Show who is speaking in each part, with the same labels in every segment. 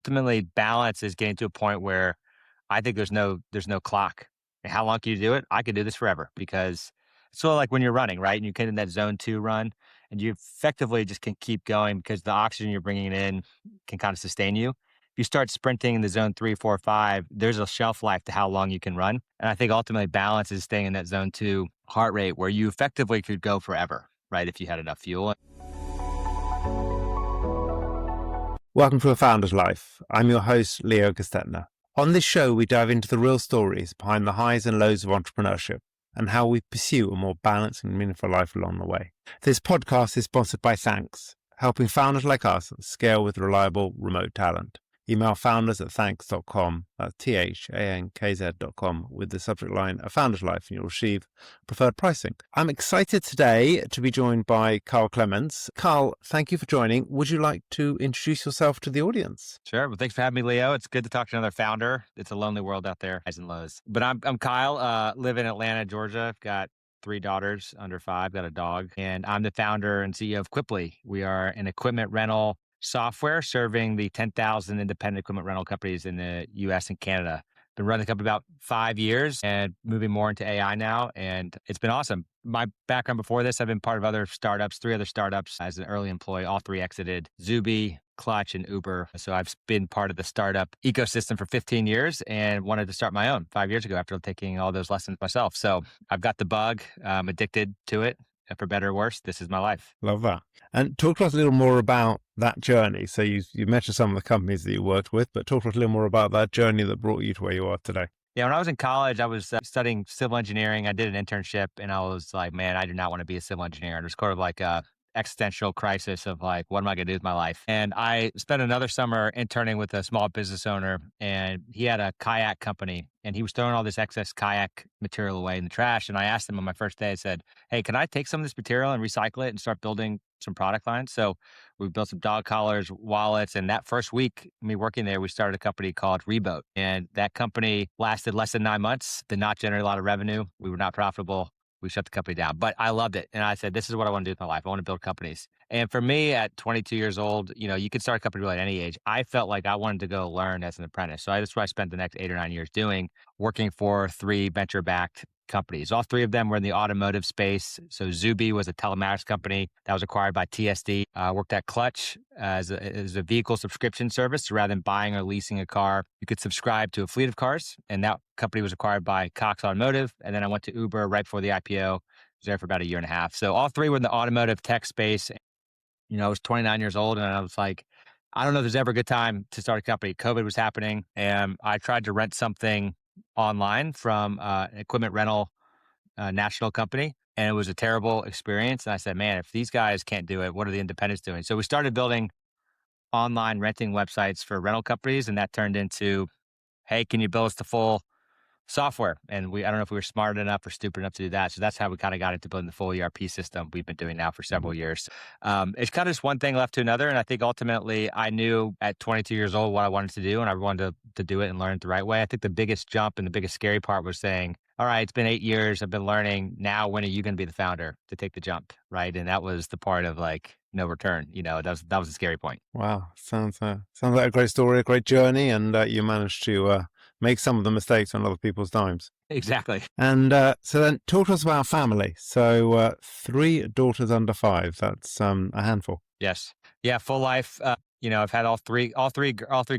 Speaker 1: ultimately balance is getting to a point where I think there's no clock. And how long can you do it? I could do this forever because it's sort of like when you're running, right? And you get in that zone two run and you effectively just can keep going because the oxygen you're bringing in can kind of sustain you. If you start sprinting in the zone three, four, five, there's a shelf life to how long you can run. And I think ultimately balance is staying in that zone two heart rate where you effectively could go forever, right? If you had enough fuel.
Speaker 2: Welcome to A Founder's Life. I'm your host, Leo Gestetner. On this show, we dive into the real stories behind the highs and lows of entrepreneurship and how we pursue a more balanced and meaningful life along the way. This podcast is sponsored by Thanks, helping founders like us scale with reliable remote talent. Email founders@thanks.com, that's THANKZ.com, with the subject line A Founder's Life, and you'll receive preferred pricing. I'm excited today to be joined by Carl Clements. Carl, thank you for joining. Would you like to introduce yourself to the audience?
Speaker 1: Sure. Well, thanks for having me, Leo. It's good to talk to another founder. It's a lonely world out there, highs and lows. But I'm Kyle, live in Atlanta, Georgia. I've got 3 daughters under 5, got a dog, and I'm the founder and CEO of Quipli. We are an equipment rental software serving the 10,000 independent equipment rental companies in the US and Canada. Been running the company about 5 years and moving more into AI now. And it's been awesome. My background before this, I've been part of other startups, 3 other startups as an early employee. All 3 exited: Zuby, Clutch, and Uber. So I've been part of the startup ecosystem for 15 years and wanted to start my own 5 years ago after taking all those lessons myself. So I've got the bug. I'm addicted to it. And for better or worse, this is my life.
Speaker 2: Love that. And talk to us a little more about that journey. So you mentioned some of the companies that you worked with, but talk to us a little more about that journey that brought you to where you are today.
Speaker 1: Yeah, when I was in college, I was studying civil engineering. I did an internship and I was like, man, I do not want to be a civil engineer. And it was kind of like a existential crisis of like, what am I going to do with my life? And I spent another summer interning with a small business owner, and he had a kayak company and he was throwing all this excess kayak material away in the trash. And I asked him on my first day, I said, hey, can I take some of this material and recycle it and start building some product lines? So we built some dog collars, wallets. And that first week, me working there, we started a company called Reboat. And that company lasted less than 9 months, did not generate a lot of revenue. We were not profitable. We shut the company down, but I loved it. And I said, this is what I want to do with my life. I want to build companies. And for me at 22 years old, you could start a company really at any age. I felt like I wanted to go learn as an apprentice. So that's what I spent the next 8 or 9 years doing, working for 3 venture-backed companies. All 3 of them were in the automotive space. So Zuby was a telematics company that was acquired by TSD. Worked at Clutch as a vehicle subscription service. So rather than buying or leasing a car, you could subscribe to a fleet of cars. And that company was acquired by Cox Automotive. And then I went to Uber right before the IPO. I was there for about 1.5 years. So all 3 were in the automotive tech space. I was 29 years old and I was like, I don't know if there's ever a good time to start a company. COVID was happening and I tried to rent something online from an equipment rental national company. And it was a terrible experience. And I said, man, if these guys can't do it, what are the independents doing? So we started building online renting websites for rental companies. And that turned into, hey, can you build us the full software? And I don't know if we were smart enough or stupid enough to do that. So that's how we kind of got into building the full ERP system we've been doing now for several years. It's kind of just one thing left to another. And I think ultimately I knew at 22 years old what I wanted to do, and I wanted to do it and learn it the right way. I think the biggest jump and the biggest scary part was saying, all right, it's been 8 years. I've been learning. Now, when are you going to be the founder to take the jump? Right. And that was the part of like no return. That was the scary point.
Speaker 2: Wow. Sounds like a great story, a great journey. And you managed to make some of the mistakes on other people's dimes.
Speaker 1: Exactly.
Speaker 2: And so then talk to us about family. So 3 daughters under 5, that's a handful.
Speaker 1: Yes. Yeah. Full life. I've had all three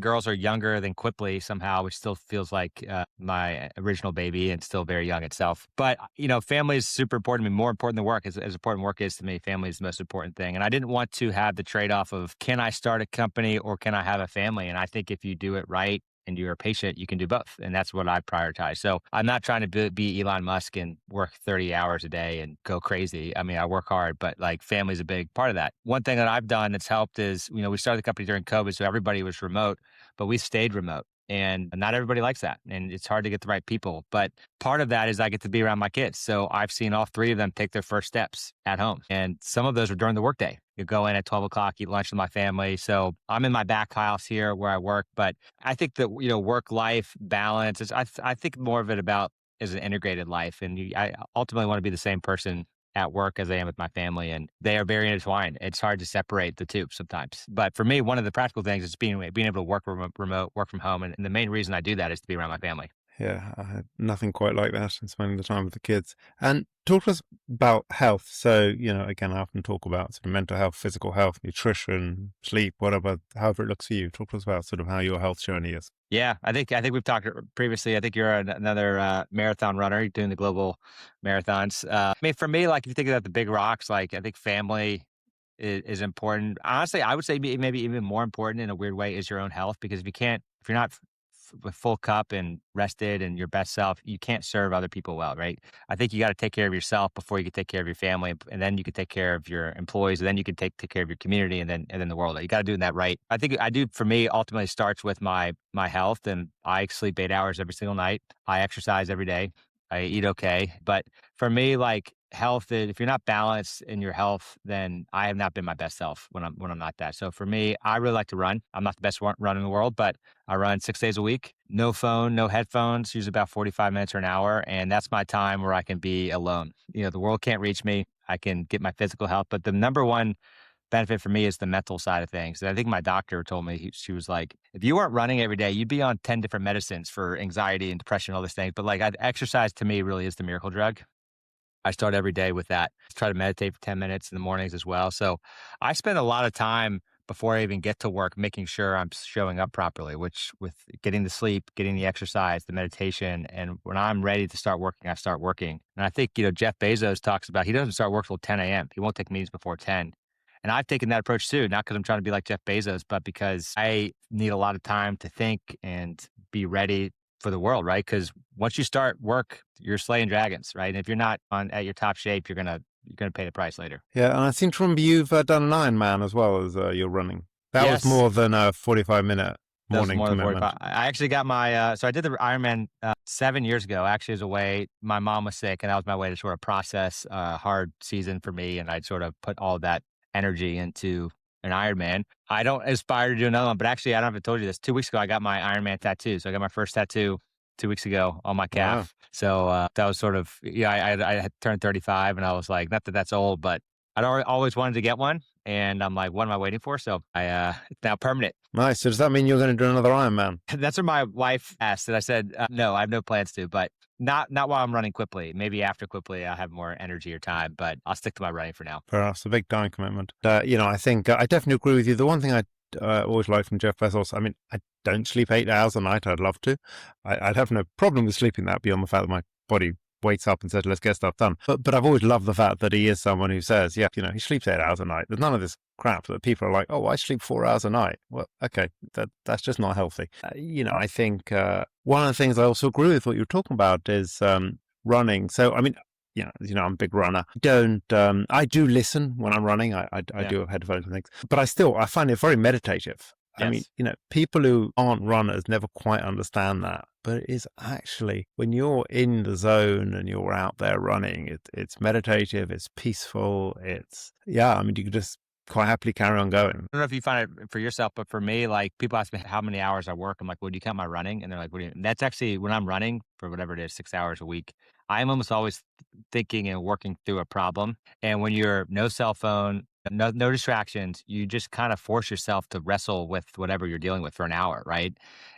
Speaker 1: girls are younger than Quipli somehow, which still feels like my original baby and still very young itself. But, family is super important to me, more important than work. As important work is to me, family is the most important thing. And I didn't want to have the trade-off of, can I start a company or can I have a family? And I think if you do it right and you're patient, you can do both. And that's what I prioritize. So I'm not trying to be Elon Musk and work 30 hours a day and go crazy. I mean, I work hard, but like family's a big part of that. One thing that I've done that's helped is, we started the company during COVID, so everybody was remote, but we stayed remote. And not everybody likes that. And it's hard to get the right people. But part of that is I get to be around my kids. So I've seen all 3 of them take their first steps at home. And some of those are during the workday. You go in at 12 o'clock, eat lunch with my family. So I'm in my back house here where I work. But I think that, work-life balance is, I think more of it about is an integrated life. And I ultimately want to be the same person at work as I am with my family, and they are very intertwined. It's hard to separate the two sometimes. But for me, one of the practical things is being able to work remote, work from home, and the main reason I do that is to be around my family.
Speaker 2: Yeah, I had nothing quite like that in spending the time with the kids. And talk to us about health. So, again, I often talk about sort of mental health, physical health, nutrition, sleep, whatever, however it looks for you. Talk to us about sort of how your health journey is.
Speaker 1: Yeah, I think we've talked previously. I think you're another marathon runner. You're doing the global marathons. I mean, for me, like if you think about the big rocks, like I think family is important. Honestly, I would say maybe even more important in a weird way is your own health because if you're not with full cup and rested and your best self, you can't serve other people well, right? I think you got to take care of yourself before you can take care of your family, and then you can take care of your employees, and then you can take care of your community, and then the world. You got to do that right. I think I do. For me, ultimately starts with my health, and I sleep 8 hours every single night. I exercise every day. I eat okay, but for me, like health is if you're not balanced in your health, then I have not been my best self when I'm not that. So for me, I really like to run. I'm not the best runner in the world, but I run 6 days a week. No phone, no headphones, usually about 45 minutes or an hour. And that's my time where I can be alone. The world can't reach me. I can get my physical health. But the number one benefit for me is the mental side of things. And I think my doctor told me, she was like, if you weren't running every day, you'd be on 10 different medicines for anxiety and depression, all these things. But like exercise to me really is the miracle drug. I start every day with that. Try to meditate for 10 minutes in the mornings as well. So I spend a lot of time before I even get to work making sure I'm showing up properly, which with getting the sleep, getting the exercise, the meditation. And when I'm ready to start working, I start working. And I think, Jeff Bezos talks about he doesn't start work till 10 a.m. He won't take meetings before 10. And I've taken that approach too, not because I'm trying to be like Jeff Bezos, but because I need a lot of time to think and be ready for the world, right? Because once you start work, you're slaying dragons, right? And if you're not at your top shape, you're gonna pay the price later.
Speaker 2: Yeah, and I seem to remember you've done an Ironman as well as you're running. That was
Speaker 1: Yes,
Speaker 2: more than a 45-minute
Speaker 1: that was
Speaker 2: morning
Speaker 1: more than
Speaker 2: commitment.
Speaker 1: 45. I actually got my so I did the Ironman 7 years ago. Actually, as a way, my mom was sick, and that was my way to sort of process a hard season for me, and I'd sort of put all that energy into an Ironman. I don't aspire to do another one, but actually, I don't know if I told you this. 2 weeks ago, I got my Ironman tattoo. So I got my first tattoo 2 weeks ago on my
Speaker 2: Wow.
Speaker 1: calf. So that was sort of, I had turned 35 and I was like, not that that's old, but I'd always wanted to get one. And I'm like, what am I waiting for? So it's now permanent.
Speaker 2: Nice. So does that mean you're going to do another Ironman?
Speaker 1: That's what my wife asked. And I said, no, I have no plans to, but not while I'm running Quipli. Maybe after Quipli, I'll have more energy or time, but I'll stick to my running for now.
Speaker 2: Fair enough. It's a big time commitment. I think I definitely agree with you. The one thing I always like from Jeff Bezos, I mean, I don't sleep 8 hours a night. I'd love to. I'd have no problem with sleeping that beyond the fact that my body wakes up and says, let's get stuff done. But I've always loved the fact that he is someone who says, yeah, he sleeps 8 hours a night. There's none of this crap that people are like, oh, I sleep 4 hours a night. Well, okay, that's just not healthy. I think one of the things I also agree with what you're talking about is running. So, I mean, I'm a big runner. I do listen when I'm running. I
Speaker 1: Yeah.
Speaker 2: do have headphones and things, but I find it very meditative. I mean,
Speaker 1: Yes.
Speaker 2: people who aren't runners never quite understand that, but it is actually when you're in the zone and you're out there running, it's meditative, it's peaceful. I mean, you can just quite happily carry on going.
Speaker 1: I don't know if you find it for yourself, but for me, like people ask me how many hours I work. I'm like, well, do you count my running? And they're like, what do you? And that's actually when I'm running for whatever it is, 6 hours a week. I'm almost always thinking and working through a problem. And when you're no cell phone, no distractions, you just kind of force yourself to wrestle with whatever you're dealing with for an hour, right?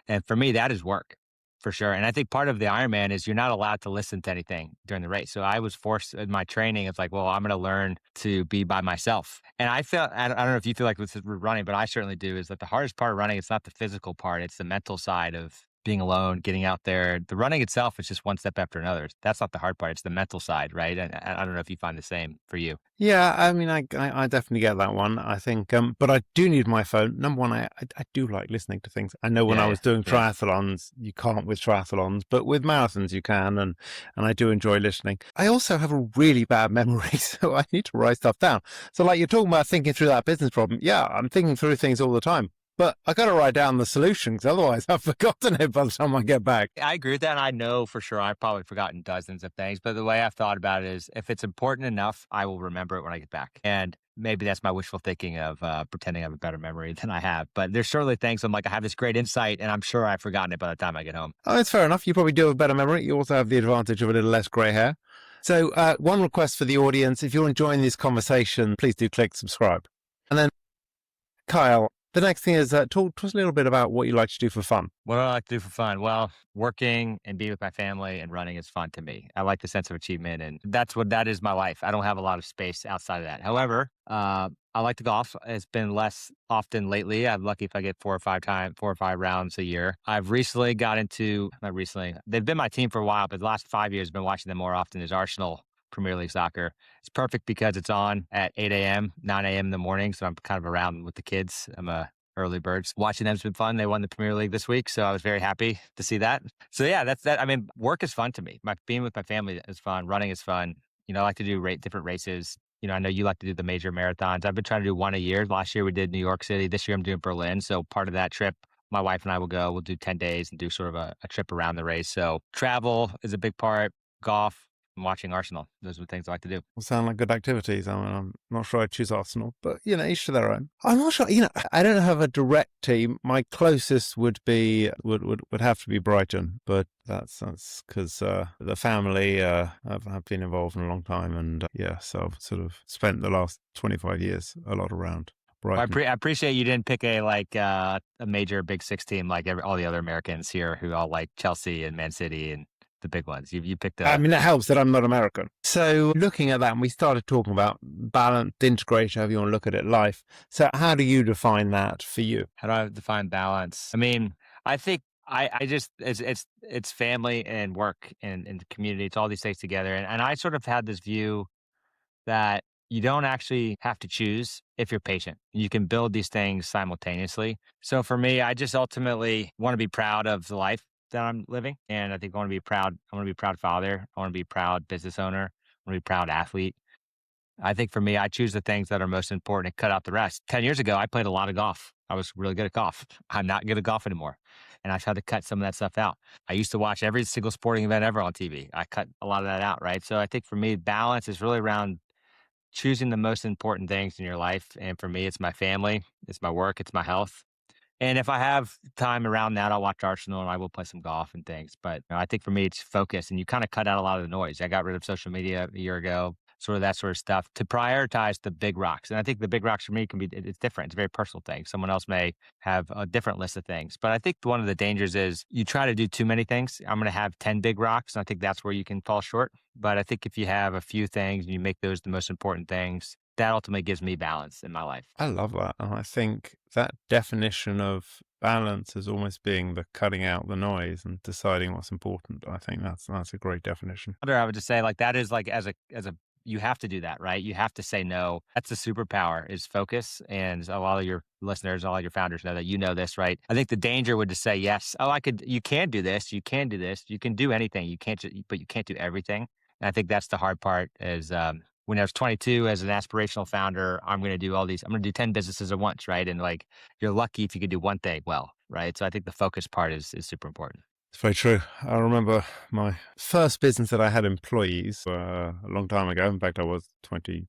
Speaker 1: And for me, that is work for sure. And I think part of the Ironman is you're not allowed to listen to anything during the race. So I was forced in my training. It's like, well, I'm going to learn to be by myself. And I don't know if you feel like this is running, but I certainly do. Is that the hardest part of running? It's not the physical part; it's the mental side of being alone, getting out there. The running itself is just one step after another. That's not the hard part. It's the mental side, right? And I don't know if you find the same for you.
Speaker 2: Yeah, I mean, I definitely get that one. I think, but I do need my phone. Number one, I do like listening to things. I know when I
Speaker 1: Yeah,
Speaker 2: was doing
Speaker 1: yeah.
Speaker 2: triathlons, you can't with triathlons, but with marathons you can, and I do enjoy listening. I also have a really bad memory, so I need to write stuff down. So, like you're talking about thinking through that business problem. Yeah, I'm thinking through things all the time. But I got to write down the solutions, otherwise I've forgotten it by the time I get back.
Speaker 1: I agree with that. And I know for sure I've probably forgotten dozens of things, but the way I've thought about it is if it's important enough, I will remember it when I get back. And maybe that's my wishful thinking of pretending I have a better memory than I have. But there's certainly things I'm like, I have this great insight and I'm sure I've forgotten it by the time I get home.
Speaker 2: Oh, it's fair enough. You probably do have a better memory. You also have the advantage of a little less grey hair. So, one request for the audience: if you're enjoying this conversation, please do click subscribe. And then, Kyle, the next thing is talk to us a little bit about what you like to do for fun.
Speaker 1: What do I like to do for fun? Well, working and being with my family and running is fun to me. I like the sense of achievement, and that is my life. I don't have a lot of space outside of that. However, I like to golf. It's been less often lately. I'm lucky if I get 4 or 5 rounds a year. I've recently got into not recently. They've been my team for a while, but the last 5 years, I've been watching them more often. Is Arsenal Premier League soccer. It's perfect because it's on at 8 a.m., 9 a.m. in the morning, so I'm kind of around with the kids. I'm a early birds. Watching them's been fun. They won the Premier League this week, so I was very happy to see that. So yeah, that's that. I mean, work is fun to me. Being with my family is fun. Running is fun. I like to do different races. I know you like to do the major marathons. I've been trying to do one a year. Last year we did New York City. This year I'm doing Berlin. So part of that trip, my wife and I will go. We'll do 10 days and do sort of a trip around the race. So travel is a big part. Golf, and watching Arsenal. Those are the things I like to do.
Speaker 2: All sound like good activities. I mean, I'm not sure I'd choose Arsenal, but each to their own. I'm not sure. I don't have a direct team. My closest would would have to be Brighton, but that's because the family have been involved in a long time, and so I've sort of spent the last 25 years a lot around
Speaker 1: Well,
Speaker 2: Brighton.
Speaker 1: I appreciate you didn't pick a major Big Six team like all the other Americans here who all like Chelsea and Man City and the big ones. You picked
Speaker 2: I mean, it helps that I'm not American. So looking at that, and we started talking about balance, integration, however you want to look at it, life. So how do you define that for you?
Speaker 1: How do I define balance? I mean, I think I just it's family and work and community. It's all these things together. And I sort of had this view that you don't actually have to choose if you're patient. You can build these things simultaneously. So for me, I just ultimately want to be proud of the life that I'm living. And I think I want to be proud. I want to be a proud father. I want to be a proud business owner. I want to be a proud athlete. I think for me, I choose the things that are most important and cut out the rest. 10 years ago, I played a lot of golf. I was really good at golf. I'm not good at golf anymore. And I tried to cut some of that stuff out. I used to watch every single sporting event ever on TV. I cut a lot of that out, right? So I think for me, balance is really around choosing the most important things in your life. And for me, it's my family, it's my work, it's my health. And if I have time around that, I'll watch Arsenal and I will play some golf and things. But I think for me, it's focus and you kind of cut out a lot of the noise. I got rid of social media a year ago, sort of that sort of stuff to prioritize the big rocks. And I think the big rocks for me it's different. It's a very personal thing. Someone else may have a different list of things. But I think one of the dangers is you try to do too many things. I'm going to have 10 big rocks. And I think that's where you can fall short. But I think if you have a few things and you make those the most important things, that ultimately gives me balance in my life.
Speaker 2: I love that. And I think that definition of balance as almost being the cutting out the noise and deciding what's important. I think that's a great definition.
Speaker 1: I would just say that is as a you have to do that, right? You have to say no. That's the superpower is focus. And a lot of your listeners, all of your founders know that this, right? I think the danger would to say yes. Oh, you can do this. You can do this. You can do anything. But you can't do everything. And I think that's the hard part is, when I was 22 as an aspirational founder, I'm going to do 10 businesses at once, right? And you're lucky if you could do one thing well, right? So I think the focus part is super important.
Speaker 2: It's very true. I remember my first business that I had employees a long time ago. In fact, I was 21,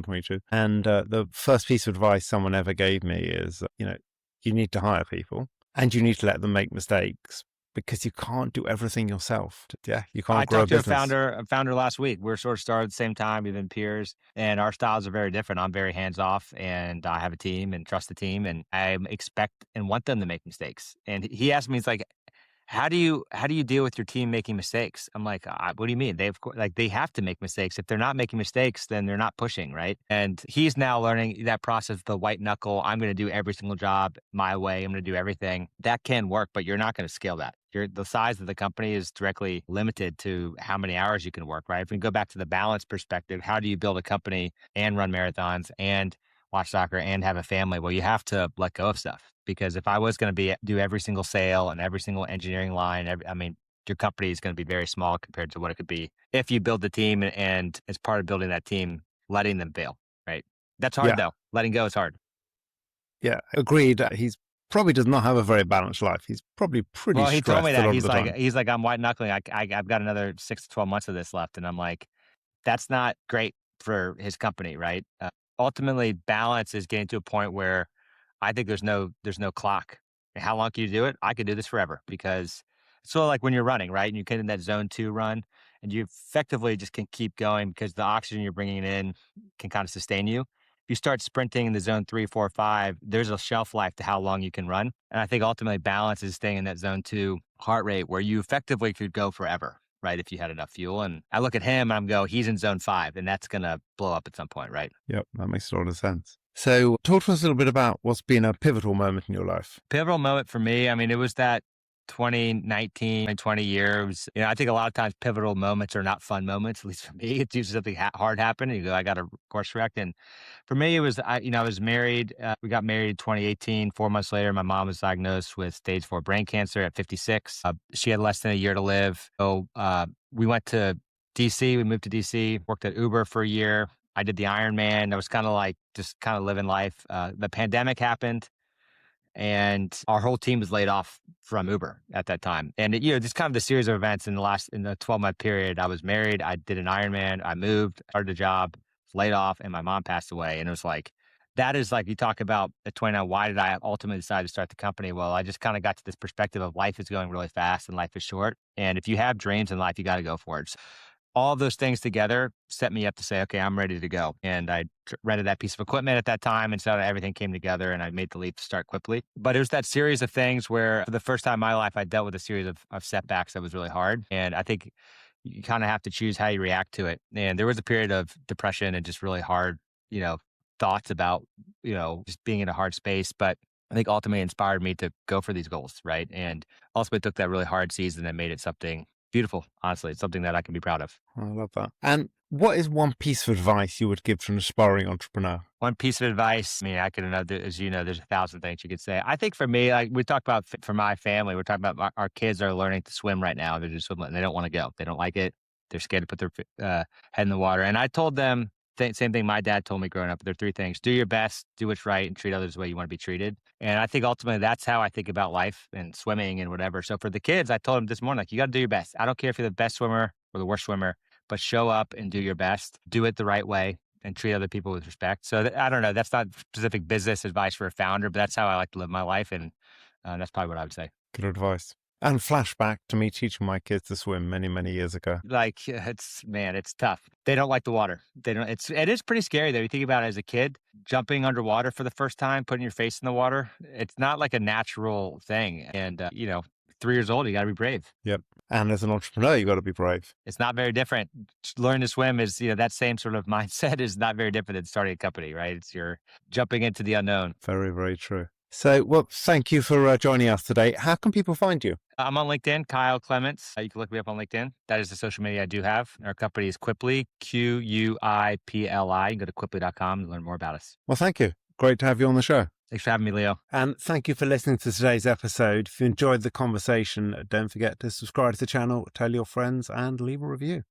Speaker 2: 22. And the first piece of advice someone ever gave me is, you need to hire people and you need to let them make mistakes because you can't do everything yourself. Yeah, you can't grow a business.
Speaker 1: I talked to a founder last week. We're sort of started at the same time. We've been peers, and our styles are very different. I'm very hands off, and I have a team and trust the team, and I expect and want them to make mistakes. And he asked me, he's like, how do you deal with your team making mistakes? I'm like, what do you mean? They have to make mistakes. If they're not making mistakes, then they're not pushing, right? And he's now learning that process, the white knuckle. I'm going to do every single job my way. I'm going to do everything. That can work, but you're not going to scale that. The size of the company is directly limited to how many hours you can work, right? If we go back to the balance perspective, how do you build a company and run marathons and watch soccer and have a family? Well, you have to let go of stuff. Because if I was going to do every single sale and every single engineering line, your company is going to be very small compared to what it could be if you build the team and as part of building that team, letting them fail, right? That's hard though. Letting go is hard.
Speaker 2: Yeah, agreed. He's probably does not have a very balanced life. He's probably pretty stressed.
Speaker 1: Well, he told me that.
Speaker 2: He's
Speaker 1: like, I'm white knuckling. I've got another 6 to 12 months of this left. And I'm like, that's not great for his company, right? Ultimately, balance is getting to a point where I think there's no clock. How long can you do it? I could do this forever because it's sort of like when you're running, right? And you get in that zone 2 run and you effectively just can keep going because the oxygen you're bringing in can kind of sustain you. If you start sprinting in the zone 3, 4, 5, there's a shelf life to how long you can run. And I think ultimately balance is staying in that zone 2 heart rate where you effectively could go forever, right? If you had enough fuel. And I look at him and I'm go, he's in zone 5 and that's going to blow up at some point, right?
Speaker 2: Yep, that makes a lot of sense. So talk to us a little bit about what's been a pivotal moment in your life.
Speaker 1: Pivotal moment for me, I mean, it was that 2019 and 20 years. I think a lot of times pivotal moments are not fun moments, at least for me. It's usually something hard happened and you go, I got to course correct. And for me, it was, I was married. We got married in 2018. 4 months later, my mom was diagnosed with stage 4 brain cancer at 56. She had less than a year to live. So we went to DC. We moved to DC, worked at Uber for a year. I did the Ironman. I was kind of like just kind of living life. The pandemic happened and our whole team was laid off from Uber at that time. And just kind of the series of events in the 12-month period. I was married, I did an Ironman, I moved, started a job, laid off, and my mom passed away. And it was like, that is like, you talk about at 29, why did I ultimately decide to start the company? Well, I just kind of got to this perspective of life is going really fast and life is short. And if you have dreams in life, you got to go for it. So all of those things together set me up to say, okay, I'm ready to go. And I rented that piece of equipment at that time. And so everything came together and I made the leap to start Quipli. But it was that series of things where for the first time in my life, I dealt with a series of setbacks that was really hard. And I think you kind of have to choose how you react to it. And there was a period of depression and just really hard, thoughts about, just being in a hard space. But I think ultimately inspired me to go for these goals, right? And ultimately took that really hard season and made it something beautiful. Honestly, it's something that I can be proud of.
Speaker 2: I love that. And what is one piece of advice you would give to an aspiring entrepreneur?
Speaker 1: One piece of advice, I mean, I could another, as you know, there's 1,000 things you could say. I think for me, like we talked about for my family, we're talking about our kids are learning to swim right now. They're just swimming and they don't want to go. They don't like it. They're scared to put their head in the water. And I told them same thing my dad told me growing up. There are 3 things: do your best, do what's right, and treat others the way you want to be treated. And I think ultimately that's how I think about life and swimming and whatever. So for the kids, I told them this morning, like, you got to do your best. I don't care if you're the best swimmer or the worst swimmer, but show up and do your best. Do it the right way and treat other people with respect. So I don't know. That's not specific business advice for a founder, but that's how I like to live my life. And that's probably what I would say.
Speaker 2: Good advice. And flashback to me teaching my kids to swim many, many years ago.
Speaker 1: Like it's tough. They don't like the water. It is pretty scary though. You think about it as a kid, jumping underwater for the first time, putting your face in the water. It's not like a natural thing. And, 3 years old, you got to be brave.
Speaker 2: Yep. And as an entrepreneur, you got to be brave.
Speaker 1: It's not very different. Learn to swim is, that same sort of mindset is not very different than starting a company, right? You're jumping into the unknown.
Speaker 2: Very, very true. So, well, thank you for joining us today. How can people find you?
Speaker 1: I'm on LinkedIn, Kyle Clements. You can look me up on LinkedIn. That is the social media I do have. Our company is Quipli, Quipli. You can go to quipli.com to learn more about us.
Speaker 2: Well, thank you. Great to have you on the show.
Speaker 1: Thanks for having me, Leo.
Speaker 2: And thank you for listening to today's episode. If you enjoyed the conversation, don't forget to subscribe to the channel, tell your friends, and leave a review.